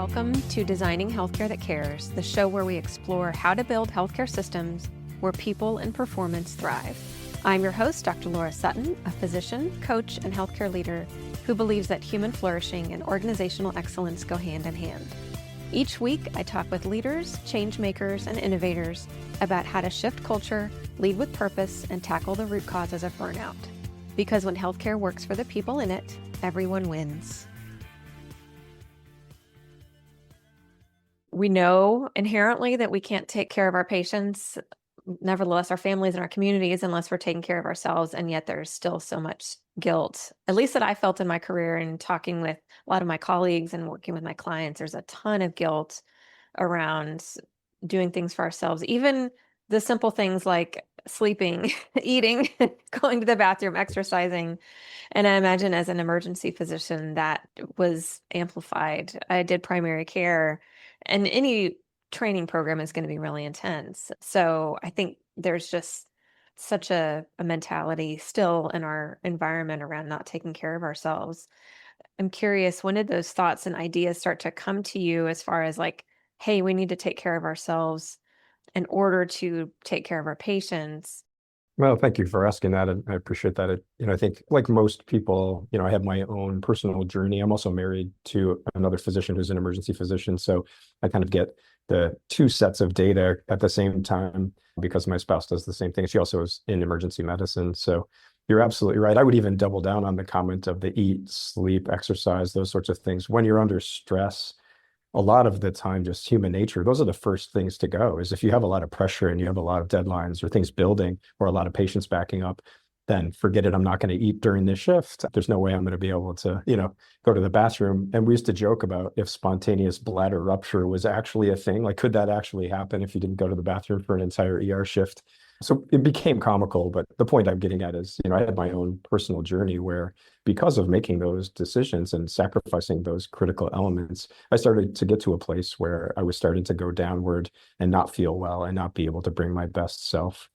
Welcome to Designing Healthcare That Cares, the show where we explore how to build healthcare systems where people and performance thrive. I'm your host, Dr. Laura Sutton, a physician, coach, and healthcare leader who believes that human flourishing and organizational excellence go hand in hand. Each week, I talk with leaders, change makers, and innovators about how to shift culture, lead with purpose, and tackle the root causes of burnout. Because when healthcare works for the people in it, everyone wins. We know inherently that we can't take care of our patients, nevertheless, our families and our communities, unless we're taking care of ourselves. And yet there's still so much guilt, at least that I felt in my career and talking with a lot of my colleagues and working with my clients. There's a ton of guilt around doing things for ourselves, even the simple things like sleeping, eating, going to the bathroom, exercising. And I imagine as an emergency physician, that was amplified. I did primary care, and any training program is going to be really intense. So I think there's just such a mentality still in our environment around not taking care of ourselves. I'm curious, when did those thoughts and ideas start to come to you as far as like, hey, we need to take care of ourselves in order to take care of our patients? Well, thank you for asking that. And I appreciate that. I think like most people, I have my own personal journey. I'm also married to another physician who's an emergency physician. So I kind of get the two sets of data at the same time because my spouse does the same thing. She also is in emergency medicine. So you're absolutely right. I would even double down on the comment of the eat, sleep, exercise, those sorts of things. When you're under stress, a lot of the time, just human nature, those are the first things to go. Is if you have a lot of pressure and you have a lot of deadlines or things building or a lot of patients backing up, then forget it. I'm not going to eat during this shift. There's no way I'm going to be able to, go to the bathroom. And we used to joke about if spontaneous bladder rupture was actually a thing, like could that actually happen if you didn't go to the bathroom for an entire ER shift? So it became comical, but the point I'm getting at is, I had my own personal journey where because of making those decisions and sacrificing those critical elements, I started to get to a place where I was starting to go downward and not feel well and not be able to bring my best self.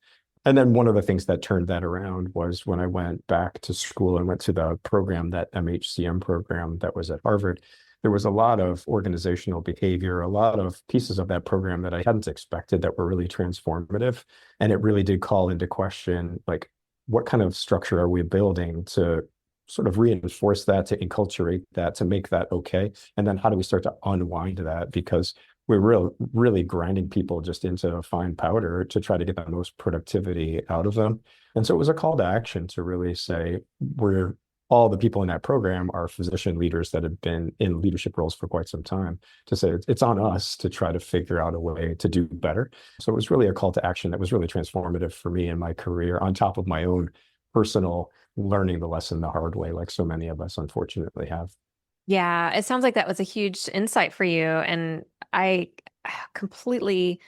And then one of the things that turned that around was when I went back to school and went to the program, that MHCM program that was at Harvard. There was a lot of organizational behavior, a lot of pieces of that program that I hadn't expected that were really transformative. And it really did call into question, like, what kind of structure are we building to sort of reinforce that, to enculturate that, to make that okay? And then how do we start to unwind that? Because we're really grinding people just into fine powder to try to get the most productivity out of them. And so it was a call to action to really say, all the people in that program are physician leaders that have been in leadership roles for quite some time, to say it's on us to try to figure out a way to do better. So it was really a call to action that was really transformative for me in my career, on top of my own personal learning the lesson the hard way, like so many of us unfortunately have. Yeah, it sounds like that was a huge insight for you. And I completely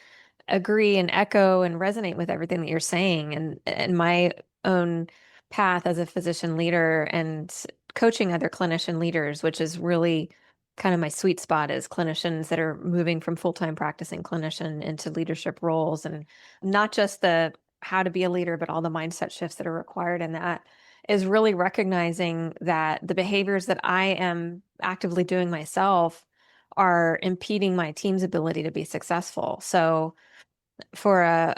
agree and echo and resonate with everything that you're saying. And my own path as a physician leader and coaching other clinician leaders, which is really kind of my sweet spot, is clinicians that are moving from full-time practicing clinician into leadership roles, and not just the how to be a leader, but all the mindset shifts that are required in that, is really recognizing that the behaviors that I am actively doing myself are impeding my team's ability to be successful. So for a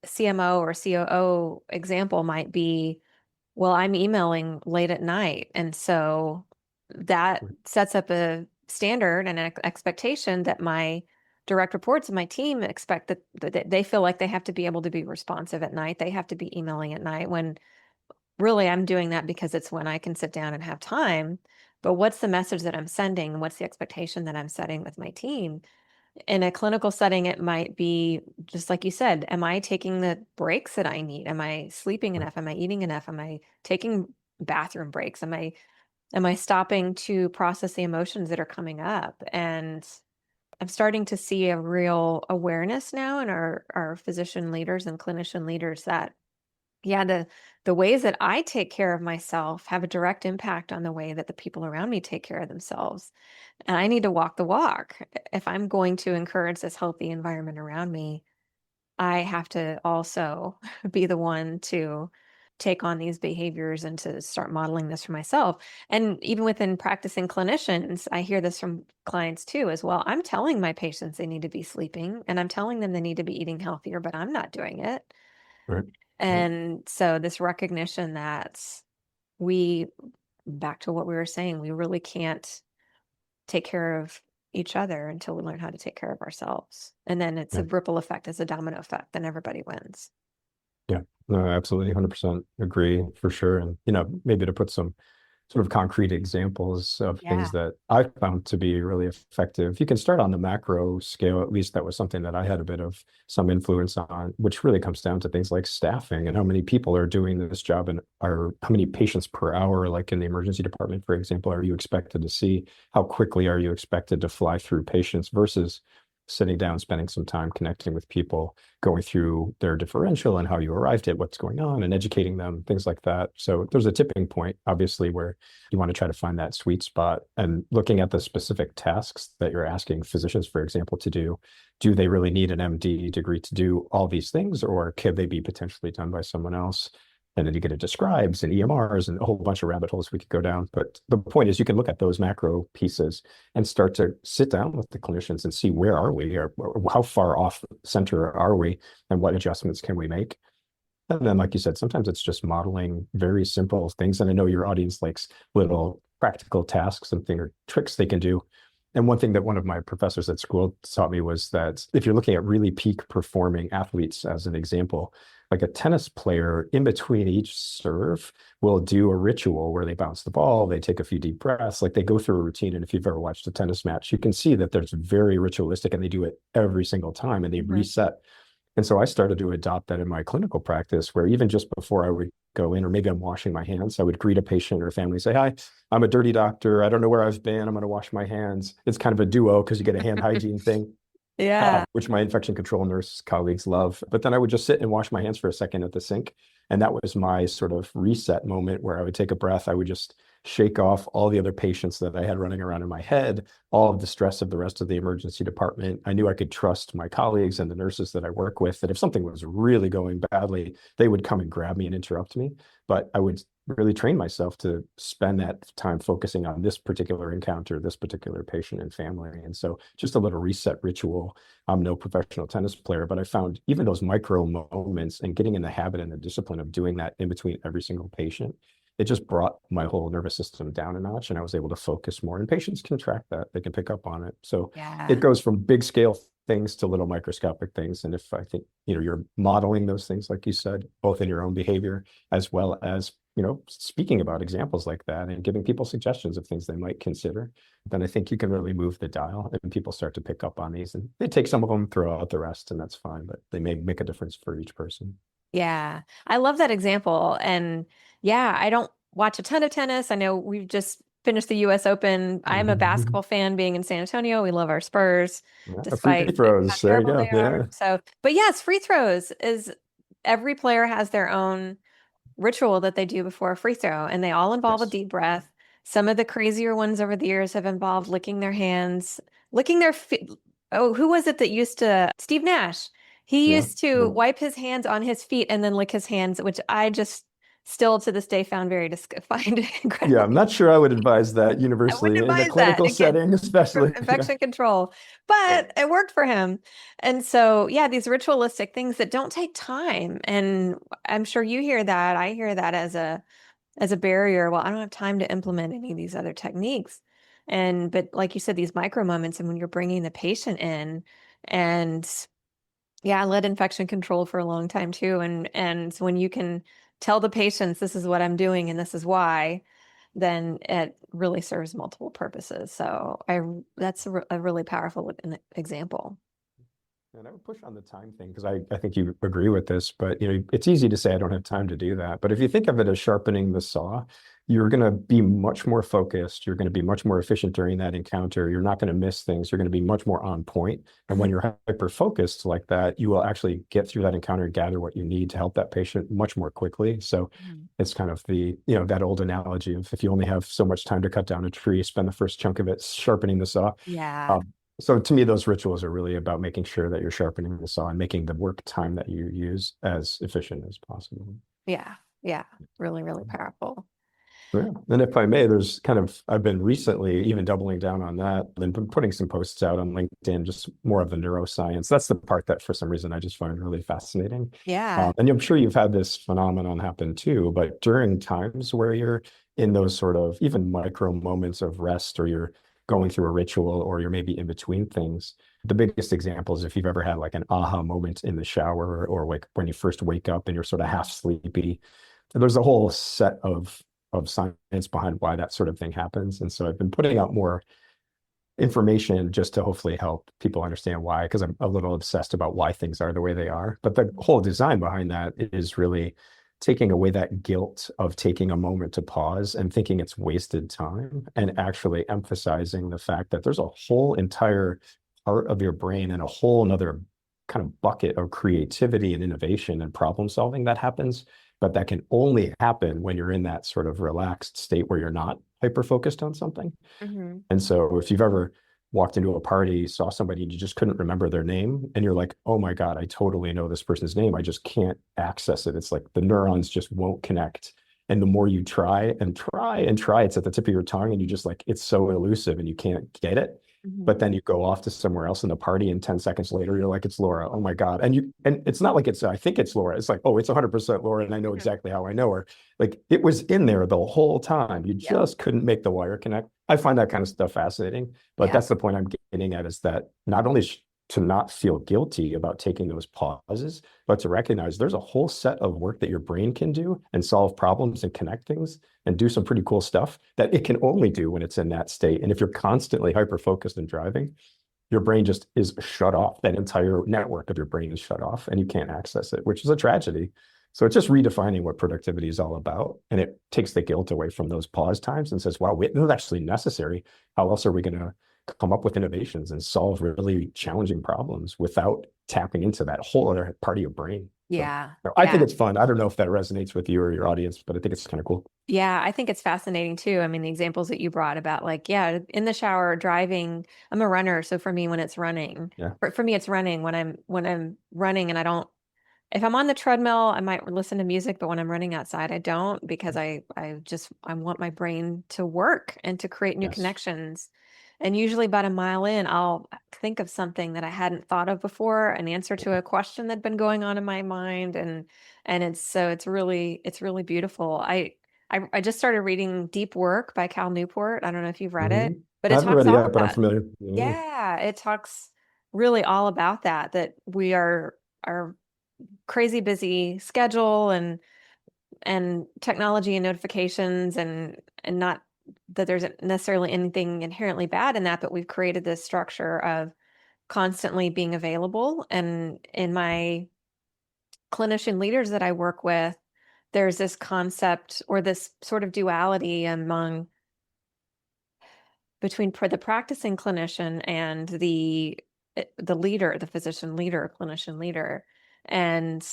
CMO or COO example might be, well, I'm emailing late at night. And so that sets up a standard and an expectation that my direct reports and my team expect that they feel like they have to be able to be responsive at night. They have to be emailing at night, when really I'm doing that because it's when I can sit down and have time. But what's the message that I'm sending? What's the expectation that I'm setting with my team? In a clinical setting, it might be just like you said, am I taking the breaks that I need? Am I sleeping enough? Am I eating enough? Am I taking bathroom breaks? Am I stopping to process the emotions that are coming up? And I'm starting to see a real awareness now in our physician leaders and clinician leaders that, yeah, the ways that I take care of myself have a direct impact on the way that the people around me take care of themselves. And I need to walk the walk. If I'm going to encourage this healthy environment around me, I have to also be the one to take on these behaviors and to start modeling this for myself. And even within practicing clinicians, I hear this from clients too as well. I'm telling my patients they need to be sleeping and I'm telling them they need to be eating healthier, but I'm not doing it. Right. Right. And so this recognition that we, back to what we were saying, we really can't take care of each other until we learn how to take care of ourselves. And then it's a Yeah. ripple effect, it's a domino effect, then everybody wins. Yeah. No, absolutely. 100% agree for sure. And, maybe to put some sort of concrete examples of things Yeah. that I found to be really effective. You can start on the macro scale. At least that was something that I had a bit of some influence on, which really comes down to things like staffing and how many people are doing this job and how many patients per hour, like in the emergency department, for example, are you expected to see? How quickly are you expected to fly through patients versus sitting down, spending some time connecting with people, going through their differential and how you arrived at what's going on and educating them, things like that. So there's a tipping point, obviously, where you want to try to find that sweet spot and looking at the specific tasks that you're asking physicians, for example, to do. Do they really need an MD degree to do all these things, or could they be potentially done by someone else? And then you get into scribes and EMRs and a whole bunch of rabbit holes we could go down. But the point is you can look at those macro pieces and start to sit down with the clinicians and see where are we or how far off center are we and what adjustments can we make. And then, like you said, sometimes it's just modeling very simple things. And I know your audience likes little practical tasks and things or tricks they can do. And one thing that one of my professors at school taught me was that if you're looking at really peak performing athletes, as an example, like a tennis player in between each serve will do a ritual where they bounce the ball, they take a few deep breaths, like they go through a routine. And if you've ever watched a tennis match, you can see that there's very ritualistic and they do it every single time and they reset. And so I started to adopt that in my clinical practice, where even just before I would go in, or maybe I'm washing my hands, I would greet a patient or a family, say, "Hi, I'm a dirty doctor. I don't know where I've been. I'm going to wash my hands." It's kind of a duo because you get a hand hygiene thing, Yeah. which my infection control nurse colleagues love. But then I would just sit and wash my hands for a second at the sink. And that was my sort of reset moment where I would take a breath. I would just shake off all the other patients that I had running around in my head, all of the stress of the rest of the emergency department. I knew I could trust my colleagues and the nurses that I work with, that if something was really going badly, they would come and grab me and interrupt me. But I would really train myself to spend that time focusing on this particular encounter, this particular patient and family. And so just a little reset ritual. I'm no professional tennis player, but I found even those micro moments and getting in the habit and the discipline of doing that in between every single patient, it just brought my whole nervous system down a notch and I was able to focus more. And patients can track that, they can pick up on it. So it Yeah. goes from big scale things to little microscopic things. And if I think, you're modeling those things, like you said, both in your own behavior, as well as, speaking about examples like that and giving people suggestions of things they might consider, then I think you can really move the dial and people start to pick up on these and they take some of them, throw out the rest, and that's fine, but they may make a difference for each person. Yeah. I love that example. And yeah, I don't watch a ton of tennis. I know we've just finished the US Open. I'm a basketball fan being in San Antonio. We love our Spurs, Yeah, free despite how throws. There you terrible go. they are. Yeah. So, but yes, free throws is every player has their own ritual that they do before a free throw, and they all involve a Yes. deep breath. Some of the crazier ones over the years have involved licking their hands, licking their feet. Oh, who was it that used to? Steve Nash. He Yeah. used to Well, wipe his hands on his feet and then lick his hands, which I just still to this day found very find yeah, I'm incredibly. not sure I would advise that I wouldn't universally in a advise that clinical again setting, for especially. Yeah. infection control, Yeah. but it worked for him. And so, yeah, these ritualistic things that don't take time. And I'm sure you hear that. I hear that as a barrier. Well, I don't have time to implement any of these other techniques. And, but like you said, these micro moments, and when you're bringing the patient in, and yeah, I led infection control for a long time too. And when you can tell the patients, this is what I'm doing and this is why, then it really serves multiple purposes. So that's a really powerful example. And I would push on the time thing because I think you agree with this, but it's easy to say I don't have time to do that. But if you think of it as sharpening the saw, you're going to be much more focused. You're going to be much more efficient during that encounter. You're not going to miss things. You're going to be much more on point. And when you're hyper focused like that, you will actually get through that encounter and gather what you need to help that patient much more quickly. So Mhm. it's kind of that old analogy of if you only have so much time to cut down a tree, spend the first chunk of it sharpening the saw. Yeah. So to me, those rituals are really about making sure that you're sharpening the saw and making the work time that you use as efficient as possible. Yeah. Yeah. Really, really powerful. Yeah. And if I may, there's kind of, I've been recently even doubling down on that, been putting some posts out on LinkedIn, just more of the neuroscience. That's the part that for some reason I just find really fascinating. Yeah. And I'm sure you've had this phenomenon happen too, but during times where you're in those sort of even micro moments of rest, or you're going through a ritual, or you're maybe in between things, the biggest example is if you've ever had like an aha moment in the shower, or like when you first wake up and you're sort of half sleepy. There's a whole set of science behind why that sort of thing happens. And so I've been putting out more information just to hopefully help people understand why, because I'm a little obsessed about why things are the way they are. But the whole design behind that is really taking away that guilt of taking a moment to pause and thinking it's wasted time, and actually emphasizing the fact that there's a whole entire part of your brain and a whole another kind of bucket of creativity and innovation and problem solving that happens, but that can only happen when you're in that sort of relaxed state where you're not hyper focused on something. Hmm. And so if you've ever walked into a party, saw somebody and you just couldn't remember their name, and you're like, oh my God, I totally know this person's name, I just can't access it. It's like the neurons just won't connect. And the more you try and try and try, it's at the tip of your tongue, and you just like, it's so elusive and you can't get it. Hmm. But then you go off to somewhere else in the party, and 10 seconds later, you're like, it's Laura. Oh my God. And it's not like I think it's Laura. It's like, oh, it's 100% Laura. And I know exactly how I know her. Like it was in there the whole time. You Yep. just couldn't make the wire connect. I find that kind of stuff fascinating, but Yeah. that's the point I'm getting at, is that not only to not feel guilty about taking those pauses, but to recognize there's a whole set of work that your brain can do and solve problems and connect things and do some pretty cool stuff that it can only do when it's in that state. And if you're constantly hyper focused and driving, your brain just is shut off. That entire network of your brain is shut off and you can't access it, which is a tragedy. So it's just redefining what productivity is all about. And it takes the guilt away from those pause times and says, wow, wait, this is actually necessary. How else are we going to come up with innovations and solve really challenging problems without tapping into that whole other part of your brain? So Yeah. I think Yeah. it's fun. I don't know if that resonates with you or your audience, but I think it's kind of cool. Yeah, I think it's fascinating too. I mean, the examples that you brought about like, yeah, in the shower, driving. I'm a runner, so for me when it's running, Yeah. for me it's running when I'm running and I don't, if I'm on the treadmill, I might listen to music, but when I'm running outside, I don't, because I want my brain to work and to create new Yes. connections. And usually about a mile in, I'll think of something that I hadn't thought of before, an answer to a question that'd been going on in my mind. And it's really beautiful. I just started reading Deep Work by Cal Newport. I don't know if you've read it, but I it haven't talks read it all yet, but I'm about, familiar. Yeah. yeah, it talks really all about that we are our crazy busy schedule and technology and notifications and not that there's necessarily anything inherently bad in that, but we've created this structure of constantly being available. And in my clinician leaders that I work with, there's this concept or this sort of duality among between the practicing clinician and the leader, the physician leader, clinician leader, and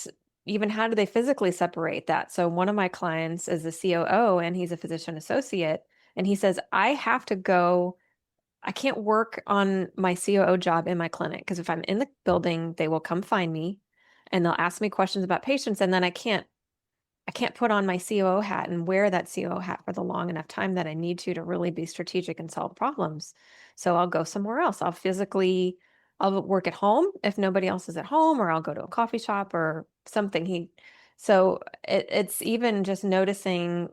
even how do they physically separate that? So one of my clients is the COO and he's a physician associate, and he says I have to go. I can't work on my COO job in my clinic because if I'm in the building, they will come find me and they'll ask me questions about patients, and then I can't put on my COO hat and wear that COO hat for the long enough time that I need to really be strategic and solve problems. So I'll go somewhere else. I'll work at home if nobody else is at home, or I'll go to a coffee shop or something. So it's even just noticing,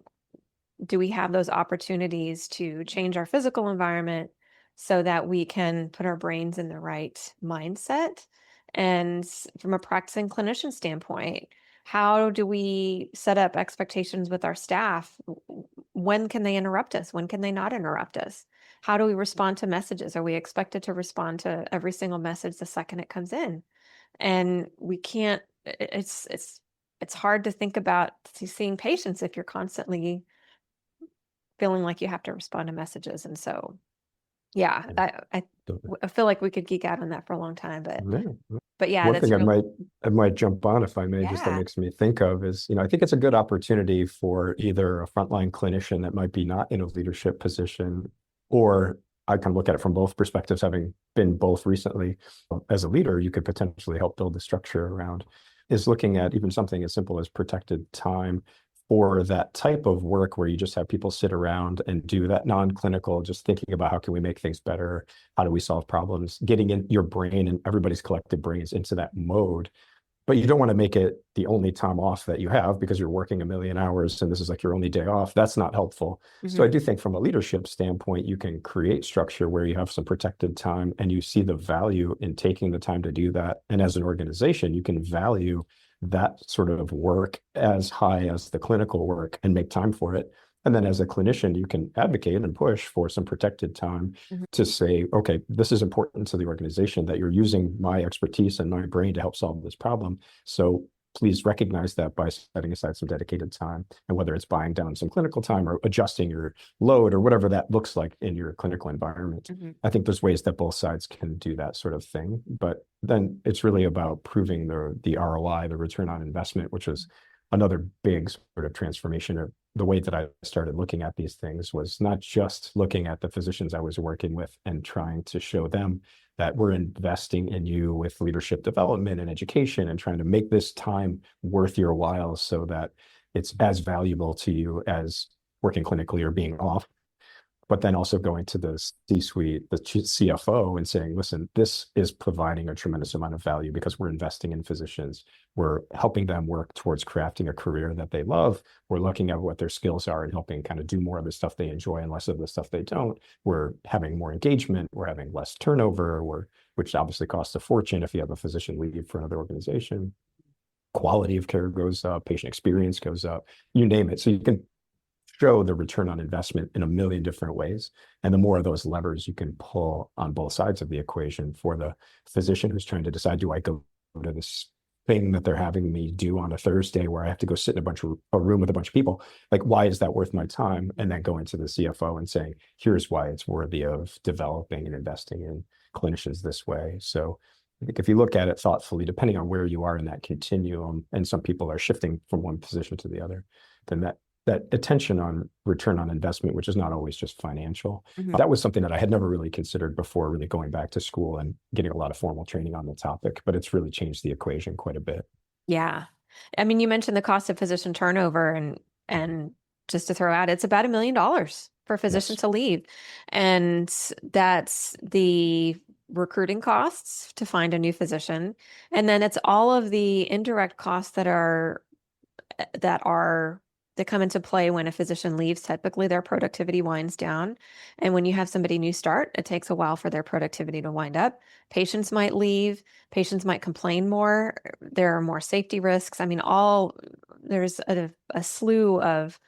do we have those opportunities to change our physical environment so that we can put our brains in the right mindset? And from a practicing clinician standpoint, how do we set up expectations with our staff? When can they interrupt us? When can they not interrupt us? How do we respond to messages? Are we expected to respond to every single message the second it comes in? And we can't, it's hard to think about seeing patients if you're constantly feeling like you have to respond to messages. And so, yeah, Yeah. I feel like we could geek out on that for a long time, Yeah. but yeah, One thing that's really, I might jump on, if I may, just that yeah. makes me think of is, I think it's a good opportunity for either a frontline clinician that might be not in a leadership position, or I can look at it from both perspectives, having been both recently. As a leader, you could potentially help build the structure around, is looking at even something as simple as protected time for that type of work where you just have people sit around and do that non-clinical, just thinking about how can we make things better? How do we solve problems? Getting in your brain and everybody's collective brains into that mode. But you don't want to make it the only time off that you have because you're working a million hours and this is like your only day off. That's not helpful. So I do think from a leadership standpoint, you can create structure where you have some protected time and you see the value in taking the time to do that. And as an organization, you can value that sort of work as high as the clinical work and make time for it. And then as a clinician, you can advocate and push for some protected time to say, okay, this is important to the organization that you're using my expertise and my brain to help solve this problem. So please recognize that by setting aside some dedicated time. And whether it's buying down some clinical time or adjusting your load or whatever that looks like in your clinical environment, I think there's ways that both sides can do that sort of thing. But then it's really about proving the ROI, the return on investment, which was another big sort of transformation of the way that I started looking at these things. Was not just looking at the physicians I was working with and trying to show them that we're investing in you with leadership development and education and trying to make this time worth your while so that it's as valuable to you as working clinically or being off. But then also going to the C-suite, the CFO, and saying, listen, this is providing a tremendous amount of value because we're investing in physicians. We're helping them work towards crafting a career that they love. We're looking at what their skills are and helping kind of do more of the stuff they enjoy and less of the stuff they don't. We're having more engagement. We're having less turnover, which obviously costs a fortune if you have a physician leave for another organization. Quality of care goes up, patient experience goes up, you name it. So you can show the return on investment in a million different ways. And the more of those levers you can pull on both sides of the equation for the physician who's trying to decide, do I go to this thing that they're having me do on a Thursday where I have to go sit in a room with a bunch of people? Like, why is that worth my time? And then going to the CFO and saying, here's why it's worthy of developing and investing in clinicians this way. So I think if you look at it thoughtfully, depending on where you are in that continuum, and some people are shifting from one position to the other, then that attention on return on investment, which is not always just financial, that was something that I had never really considered before really going back to school and getting a lot of formal training on the topic, but it's really changed the equation quite a bit. Yeah. I mean, you mentioned the cost of physician turnover and just to throw out, it's about $1 million for a physician to leave. And that's the recruiting costs to find a new physician. And then it's all of the indirect costs that come into play when a physician leaves. Typically, their productivity winds down. And when you have somebody new start, it takes a while for their productivity to wind up. Patients might leave. Patients might complain more. There are more safety risks. I mean, there's a slew of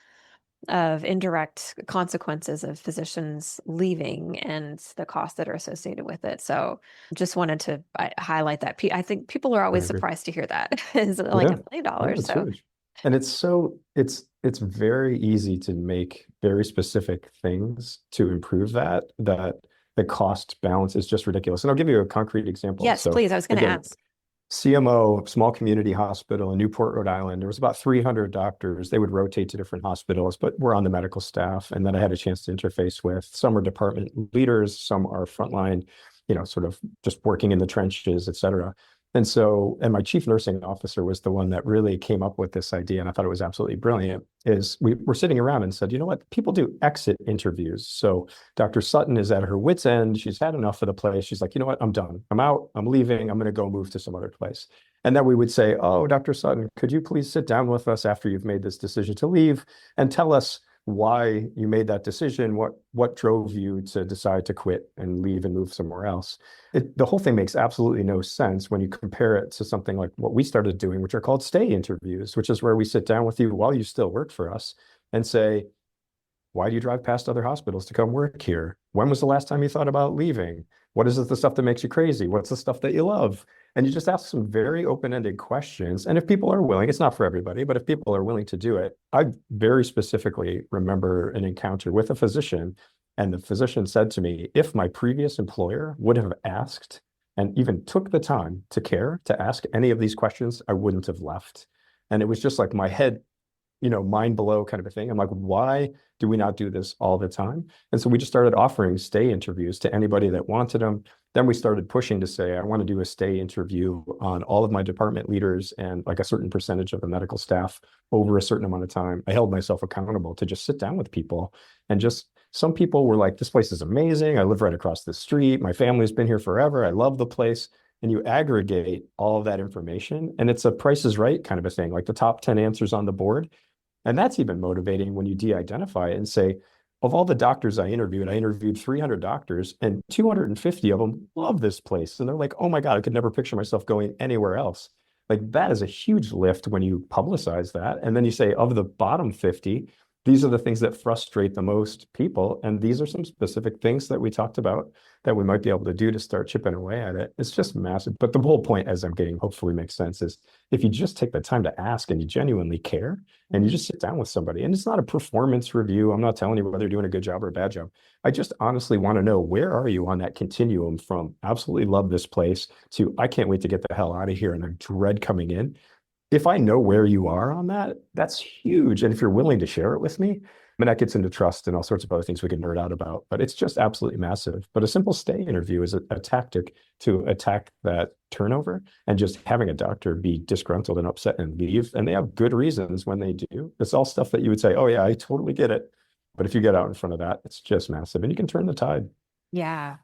indirect consequences of physicians leaving and the costs that are associated with it. So just wanted to highlight that. I think people are always surprised to hear that. It's like $1 million. It's huge. And it's very easy to make very specific things to improve that the cost balance is just ridiculous. And I'll give you a concrete example. Yes, please. I was going to ask. CMO, small community hospital in Newport, Rhode Island. There was about 300 doctors. They would rotate to different hospitals, but we're on the medical staff. And then I had a chance to interface with some are department leaders, some are frontline, sort of just working in the trenches, et cetera. And my chief nursing officer was the one that really came up with this idea, and I thought it was absolutely brilliant, is we were sitting around and said, you know what, people do exit interviews. So Dr. Sutton is at her wit's end. She's had enough of the place. She's like, you know what, I'm done. I'm out. I'm leaving. I'm going to go move to some other place. And then we would say, oh, Dr. Sutton, could you please sit down with us after you've made this decision to leave and tell us why you made that decision, what drove you to decide to quit and leave and move somewhere else. The whole thing makes absolutely no sense when you compare it to something like what we started doing, which are called stay interviews, which is where we sit down with you while you still work for us and say, why do you drive past other hospitals to come work here? When was the last time you thought about leaving? What is the stuff that makes you crazy? What's the stuff that you love? And you just ask some very open-ended questions. And if people are willing, it's not for everybody, but if people are willing to do it, I very specifically remember an encounter with a physician, and the physician said to me, if my previous employer would have asked and even took the time to care to ask any of these questions, I wouldn't have left. And it was just like my head mind below kind of a thing. I'm like, why do we not do this all the time? And so we just started offering stay interviews to anybody that wanted them. Then we started pushing to say, I want to do a stay interview on all of my department leaders and like a certain percentage of the medical staff over a certain amount of time. I held myself accountable to just sit down with people, and just some people were like, this place is amazing. I live right across the street. My family's been here forever. I love the place. And you aggregate all of that information, and it's a Price is Right kind of a thing, like the top 10 answers on the board. And that's even motivating when you de-identify it and say, of all the doctors I interviewed 300 doctors, and 250 of them love this place. And they're like, oh my God, I could never picture myself going anywhere else. Like, that is a huge lift when you publicize that. And then you say, of the bottom 50, these are the things that frustrate the most people. And these are some specific things that we talked about that we might be able to do to start chipping away at it. It's just massive. But the whole point, as I'm getting, hopefully makes sense, is if you just take the time to ask and you genuinely care and you just sit down with somebody, and it's not a performance review. I'm not telling you whether you're doing a good job or a bad job. I just honestly want to know, where are you on that continuum from absolutely love this place to I can't wait to get the hell out of here and I dread coming in? If I know where you are on that, that's huge. And if you're willing to share it with me, I mean, that gets into trust and all sorts of other things we can nerd out about, but it's just absolutely massive. But a simple stay interview is a tactic to attack that turnover, and just having a doctor be disgruntled and upset and leave. And they have good reasons when they do. It's all stuff that you would say, oh yeah, I totally get it. But if you get out in front of that, it's just massive, and you can turn the tide. Yeah.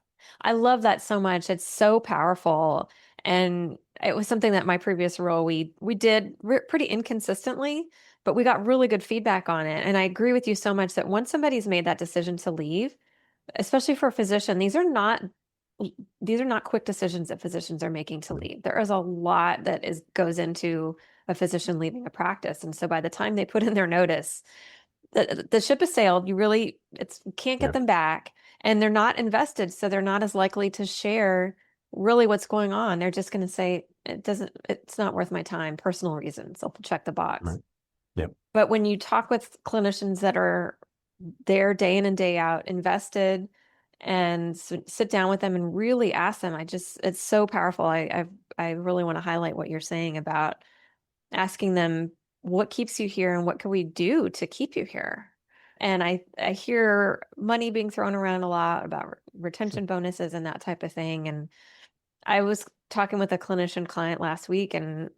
I love that so much. It's so powerful. And it was something that my previous role we did pretty inconsistently, but we got really good feedback on it. And I agree with you so much that once somebody's made that decision to leave, especially for a physician, these are not quick decisions that physicians are making to leave. There is a lot that goes into a physician leaving a practice. And so by the time they put in their notice, the ship has sailed. You can't get Yeah. them back, and they're not invested, so they're not as likely to share really what's going on. They're just going to say it's not worth my time, personal reasons. They'll check the box. Right. Yep. But when you talk with clinicians that are there day in and day out, invested, and sit down with them and really ask them, it's so powerful. I really want to highlight what you're saying about asking them, what keeps you here and what can we do to keep you here? And I hear money being thrown around a lot about retention bonuses and that type of thing. And I was talking with a clinician client last week and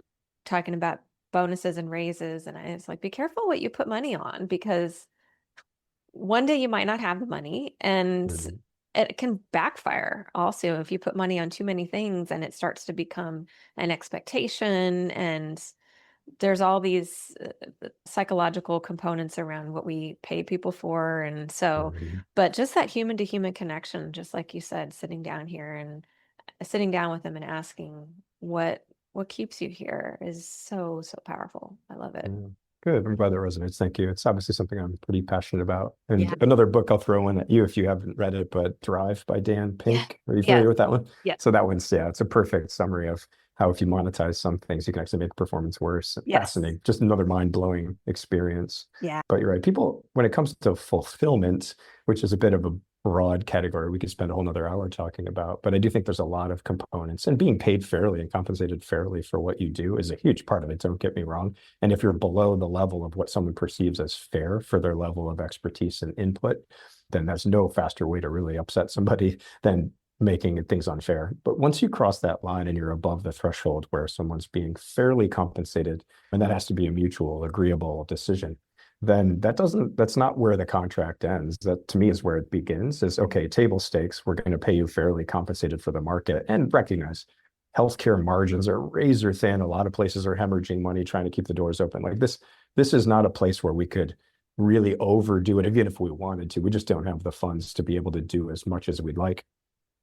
talking about bonuses and raises. And I was like, be careful what you put money on, because one day you might not have the money, and Mhm. it can backfire also if you put money on too many things and it starts to become an expectation. And there's all these psychological components around what we pay people for. And so, Mhm. but just that human to human connection, just like you said, sitting down here and sitting down with them and asking what keeps you here is so, so powerful. I love it. Yeah. Good. I'm glad that resonates. Thank you. It's obviously something I'm pretty passionate about. And Yeah. another book I'll throw in at you if you haven't read it, but Drive by Dan Yeah. Pink. Are you Yeah. familiar with that one? Yeah. So that one's, yeah, it's a perfect summary of how if you monetize some things, you can actually make performance worse. Yes. Fascinating. Just another mind-blowing experience. Yeah. But you're right. People, when it comes to fulfillment, which is a bit of a broad category we could spend a whole nother hour talking about, but I do think there's a lot of components, and being paid fairly and compensated fairly for what you do is a huge part of it. Don't get me wrong. And if you're below the level of what someone perceives as fair for their level of expertise and input, then there's no faster way to really upset somebody than making things unfair. But once you cross that line and you're above the threshold where someone's being fairly compensated, and that has to be a mutual, agreeable decision, then that's not where the contract ends. That to me is where it begins, is okay, table stakes, we're going to pay you fairly compensated for the market, and recognize healthcare margins are razor thin. A lot of places are hemorrhaging money trying to keep the doors open. Like this is not a place where we could really overdo it, even if we wanted to. We just don't have the funds to be able to do as much as we'd like.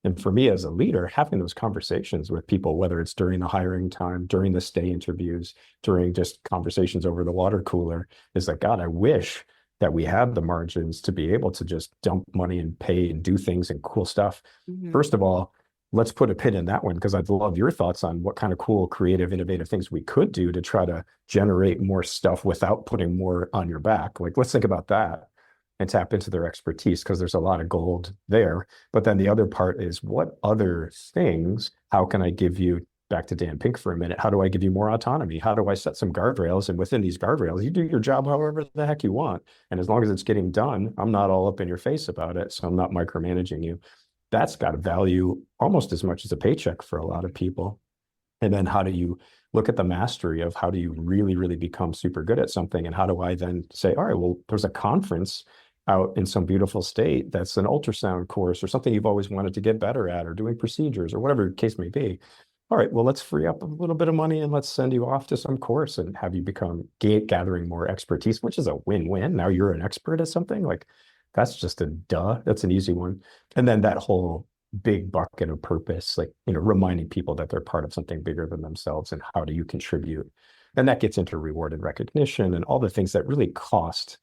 And for me as a leader, having those conversations with people, whether it's during the hiring time, during the stay interviews, during just conversations over the water cooler, is like, God, I wish that we had the margins to be able to just dump money and pay and do things and cool stuff. Mhm. First of all, let's put a pin in that one, because I'd love your thoughts on what kind of cool, creative, innovative things we could do to try to generate more stuff without putting more on your back. Like, let's think about that and tap into their expertise, because there's a lot of gold there. But then the other part is, what other things, how can I give you back to Dan Pink for a minute, how do I give you more autonomy? How do I set some guardrails? And within these guardrails, you do your job however the heck you want. And as long as it's getting done, I'm not all up in your face about it. So I'm not micromanaging you. That's got a value almost as much as a paycheck for a lot of people. And then how do you look at the mastery of how do you really, really become super good at something? And how do I then say, all right, well, there's a conference out in some beautiful state that's an ultrasound course or something you've always wanted to get better at, or doing procedures or whatever the case may be. All right, well, let's free up a little bit of money and let's send you off to some course and have you become gathering more expertise, which is a win-win. Now you're an expert at something. Like, that's just a duh. That's an easy one. And then that whole big bucket of purpose, like, reminding people that they're part of something bigger than themselves and how do you contribute. And that gets into reward and recognition and all the things that really cost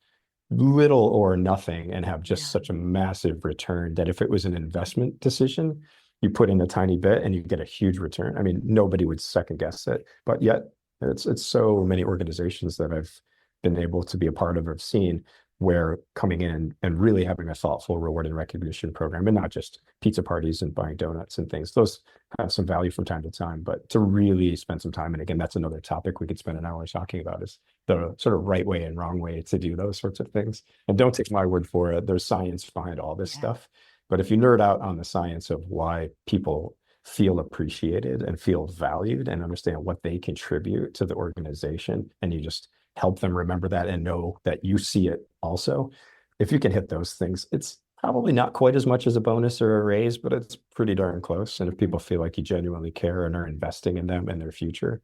little or nothing and have just such a massive return that if it was an investment decision, you put in a tiny bit and you get a huge return. I mean, nobody would second guess it, but yet it's so many organizations that I've been able to be a part of or seen where coming in and really having a thoughtful reward and recognition program, and not just pizza parties and buying donuts and things. Those have some value from time to time, but to really spend some time, and again, that's another topic we could spend an hour talking about, is the sort of right way and wrong way to do those sorts of things. And don't take my word for it. There's science behind all this stuff. But if you nerd out on the science of why people feel appreciated and feel valued and understand what they contribute to the organization, and you just help them remember that and know that you see it also. If you can hit those things, it's probably not quite as much as a bonus or a raise, but it's pretty darn close. And if people feel like you genuinely care and are investing in them and their future,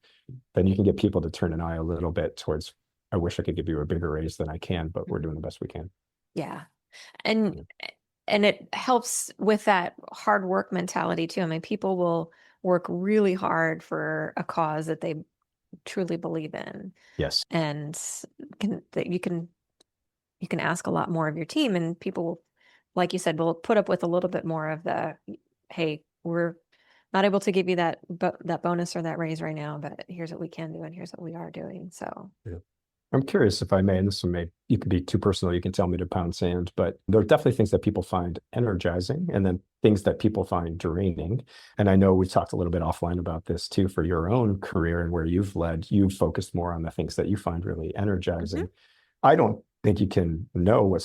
then you can get people to turn an eye a little bit towards, I wish I could give you a bigger raise than I can, but we're doing the best we can. Yeah. And it helps with that hard work mentality too. I mean, people will work really hard for a cause that they truly believe in. Yes. And you can ask a lot more of your team, and people, like you said, will put up with a little bit more of the, hey, we're not able to give you that bonus or that raise right now, but here's what we can do and here's what we are doing. So yeah. I'm curious if I may, and this one you could be too personal, you can tell me to pound sand, but there are definitely things that people find energizing and then things that people find draining. And I know we've talked a little bit offline about this too, for your own career and where you've focused more on the things that you find really energizing. I don't think you can know what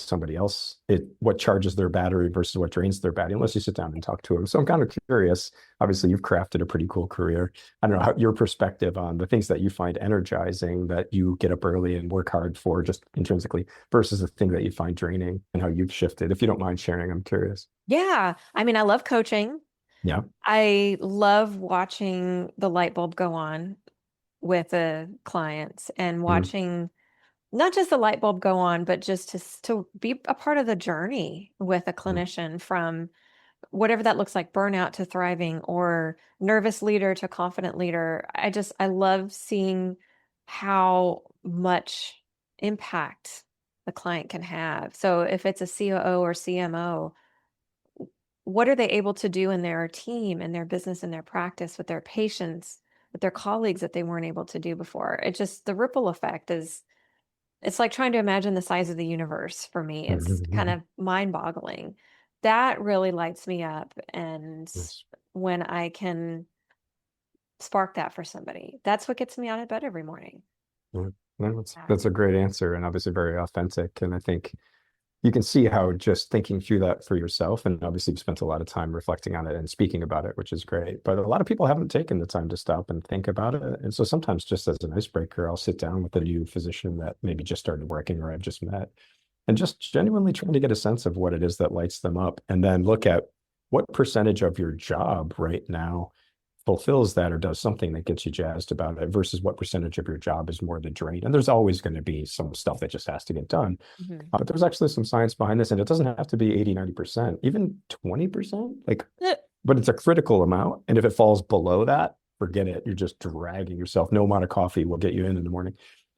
charges their battery versus what drains their battery unless you sit down and talk to them. So I'm kind of curious. Obviously, you've crafted a pretty cool career. I don't know your perspective on the things that you find energizing, that you get up early and work hard for just intrinsically, versus the thing that you find draining, and how you've shifted. If you don't mind sharing, I'm curious. Yeah. I mean, I love coaching. Yeah. I love watching the light bulb go on with the clients and watching not just the light bulb go on, but just to be a part of the journey with a clinician from whatever that looks like, burnout to thriving, or nervous leader to confident leader. I love seeing how much impact the client can have. So if it's a COO or CMO, what are they able to do in their team and their business and their practice with their patients, with their colleagues that they weren't able to do before? The ripple effect it's like trying to imagine the size of the universe for me. It's kind of mind-boggling. That really lights me up. And when I can spark that for somebody, that's what gets me out of bed every morning. That's a great answer, and obviously very authentic. And I think you can see how just thinking through that for yourself, and obviously you've spent a lot of time reflecting on it and speaking about it, which is great. But a lot of people haven't taken the time to stop and think about it. And so sometimes, just as an icebreaker, I'll sit down with a new physician that maybe just started working or I've just met, and just genuinely trying to get a sense of what it is that lights them up, and then look at what percentage of your job right now fulfills that or does something that gets you jazzed about it, versus what percentage of your job is more the drain. And there's always going to be some stuff that just has to get done. But there's actually some science behind this, and it doesn't have to be 80, 90%, even 20%, but it's a critical amount. And if it falls below that, forget it. You're just dragging yourself. No amount of coffee will get you in the morning.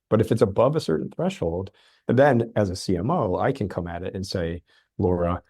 But if it's above a certain threshold, and then as a CMO, I can come at it and say, Laura,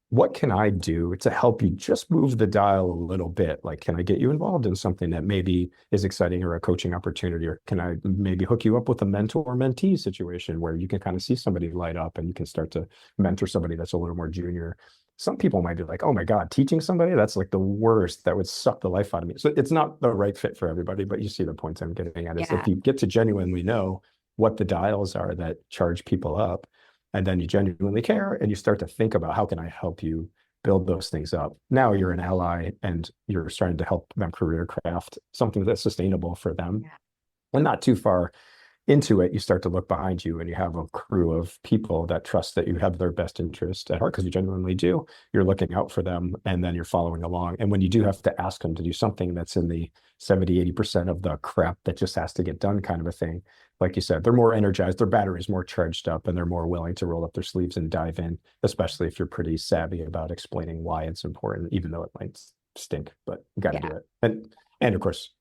what can I do to help you just move the dial a little bit? Like, can I get you involved in something that maybe is exciting, or a coaching opportunity? Or can I maybe hook you up with a mentor-mentee situation where you can kind of see somebody light up and you can start to mentor somebody that's a little more junior? some people might be like, oh my God, teaching somebody, that's like the worst. That would suck the life out of me. So it's not the right fit for everybody, but you see the points I'm getting at is if Yeah. you get to genuinely know what the dials are that charge people up, and then you genuinely care and you start to think about how can I help you build those things up. Now you're an ally and you're starting to help them career craft something that's sustainable for them Yeah. and not too far into it, you start to look behind you and you have a crew of people that trust that you have their best interest at heart because you genuinely do. You're looking out for them and then you're following along. And when you do have to ask them to do something that's in the 70, 80% of the crap that just has to get done kind of a thing, like you said, they're more energized, their battery's more charged up, and they're more willing to roll up their sleeves and dive in, especially if you're pretty savvy about explaining why it's important, even though it might stink, but you got to do Yeah. it. And of course,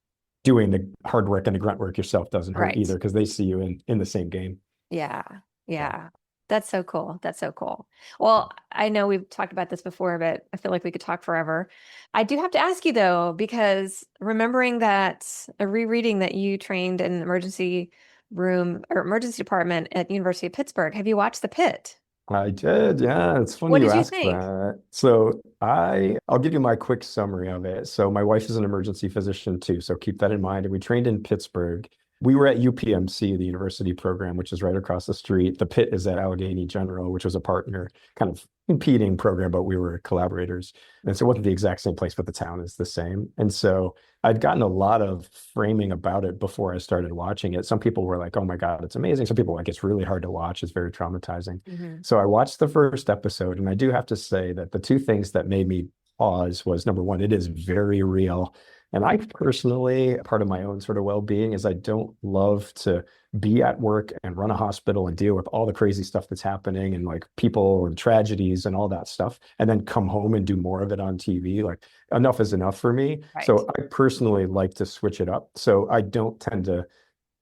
doing the hard work and the grunt work yourself doesn't hurt Right. either because they see you in the same game. Yeah. So Yeah. That's so cool. That's so cool. Well, I know we've talked about this before, but I feel like we could talk forever. I do have to ask you though, because remembering that rereading that you trained in emergency room or emergency department at University of Pittsburgh, have you watched The Pit? I did, yeah. It's funny What you did you ask think? that. So I'll give you my quick summary of it. So my wife is an emergency physician too, so keep that in mind. And we trained in Pittsburgh. We were at UPMC, the university program, which is right across the street. The Pitt is at Allegheny General, which was a partner, kind of competing program, but we were collaborators. And so it wasn't the exact same place, but the town is the same. And so I'd gotten a lot of framing about it before I started watching it. Some people were like, oh my God, it's amazing. Some people were like, it's really hard to watch. It's very traumatizing. Hmm. So I watched the first episode, and I do have to say that the two things that made me pause was number one, it is very real. And I personally, part of my own sort of well-being is I don't love to be at work and run a hospital and deal with all the crazy stuff that's happening and like people and tragedies and all that stuff, and then come home and do more of it on TV. Like enough is enough for me. Right. So I personally like to switch it up. So I don't tend to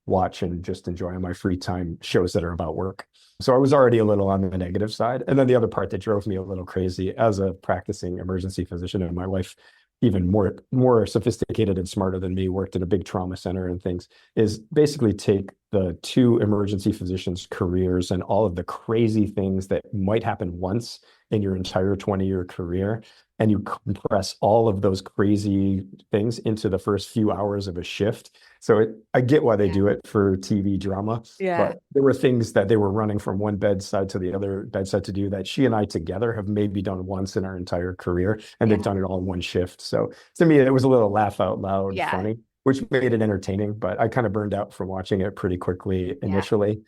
watch and just enjoy on my free time shows that are about work. So I was already a little on the negative side. And then the other part that drove me a little crazy as a practicing emergency physician, and my wife, even more sophisticated and smarter than me, worked in a big trauma center and things, is basically take the two emergency physicians' careers and all of the crazy things that might happen once in your entire 20-year career, and you compress all of those crazy things into the first few hours of a shift. So I get why they Yeah. do it for TV drama, Yeah. but there were things that they were running from one bedside to the other bedside to do that she and I together have maybe done once in our entire career, and they've Yeah. done it all in one shift. So to me, it was a little laugh out loud Yeah. funny, which made it entertaining, but I kind of burned out from watching it pretty quickly Yeah. initially.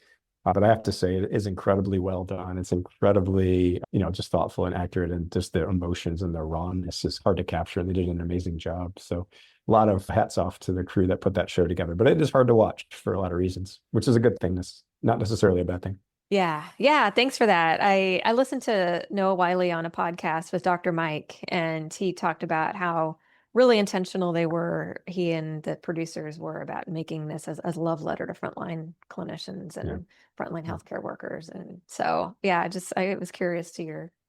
But I have to say, it is incredibly well done. It's incredibly, just thoughtful and accurate, and just the emotions and the rawness is hard to capture. And they did an amazing job. So a lot of hats off to the crew that put that show together. But it is hard to watch for a lot of reasons, which is a good thing. That's not necessarily a bad thing. Yeah. Yeah. Thanks for that. I listened to Noah Wiley on a podcast with Dr. Mike, and he talked about how really intentional they were, he and the producers were, about making this as a love letter to frontline clinicians Yeah. and frontline Yeah. healthcare workers. And so, yeah, I was curious to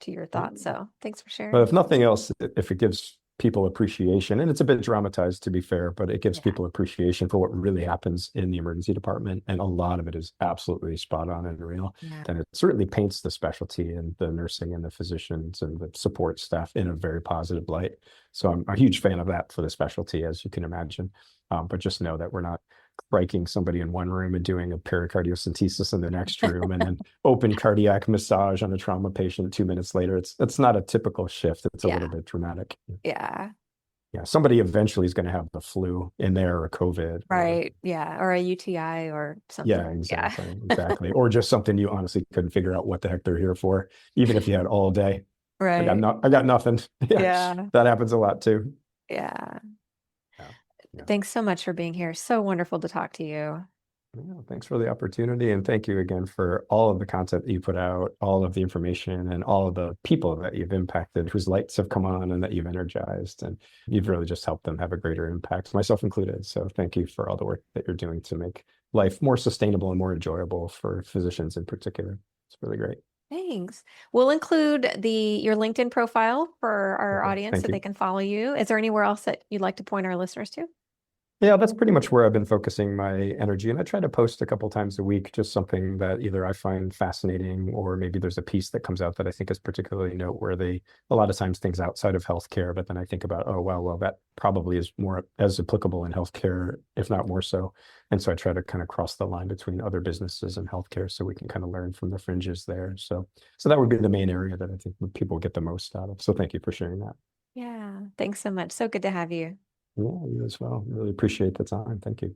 your thoughts. Yeah. So thanks for But sharing. if nothing else, if it gives people appreciation, and it's a bit dramatized to be fair, but it gives Yeah. people appreciation for what really happens in the emergency department. And a lot of it is absolutely spot on and real. Yeah. And it certainly paints the specialty and the nursing and the physicians and the support staff in a very positive light. So I'm a huge fan of that for the specialty, as you can imagine. But just know that we're not breaking somebody in one room and doing a pericardiocentesis in the next room and then open cardiac massage on a trauma patient 2 minutes later. It's not a typical shift. It's a Yeah. little bit dramatic. Yeah. Yeah, somebody eventually is going to have the flu in there, or COVID, or Right. Yeah. Or a UTI or yeah, something. Yeah. exactly, or just something you honestly couldn't figure out what the heck they're here for, even if you had all day. Right. I got nothing. Yeah, Yeah. that happens a lot too. Yeah. Yeah, yeah. Thanks so much for being here. So wonderful to talk to you. Yeah, thanks for the opportunity. And thank you again for all of the content that you put out, all of the information, and all of the people that you've impacted, whose lights have come on and that you've energized. And you've really just helped them have a greater impact, myself included. So thank you for all the work that you're doing to make life more sustainable and more enjoyable for physicians in particular. It's really great. Thanks. We'll include your LinkedIn profile for our Okay, audience thank so they you. can follow you. Is there anywhere else that you'd like to point our listeners to? Yeah, that's pretty much where I've been focusing my energy. And I try to post a couple times a week, just something that either I find fascinating or maybe there's a piece that comes out that I think is particularly noteworthy. A lot of times things outside of healthcare, but then I think about, oh, wow, well, that probably is more as applicable in healthcare, if not more so. And so I try to kind of cross the line between other businesses and healthcare so we can kind of learn from the fringes there. So that would be the main area that I think people get the most out of. So thank you for sharing that. Yeah. Thanks so much. So good to have you. Yeah, you as well. Really appreciate the time. Thank you.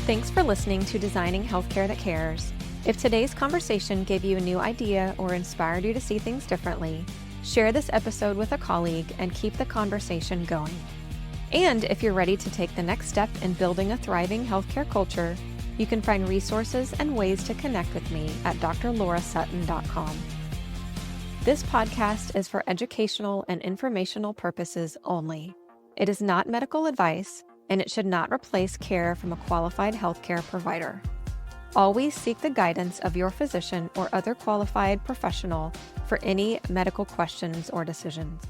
Thanks for listening to Designing Healthcare That Cares. If today's conversation gave you a new idea or inspired you to see things differently, share this episode with a colleague and keep the conversation going. And if you're ready to take the next step in building a thriving healthcare culture, you can find resources and ways to connect with me at drlaurasutton.com. This podcast is for educational and informational purposes only. It is not medical advice, and it should not replace care from a qualified healthcare provider. Always seek the guidance of your physician or other qualified professional for any medical questions or decisions.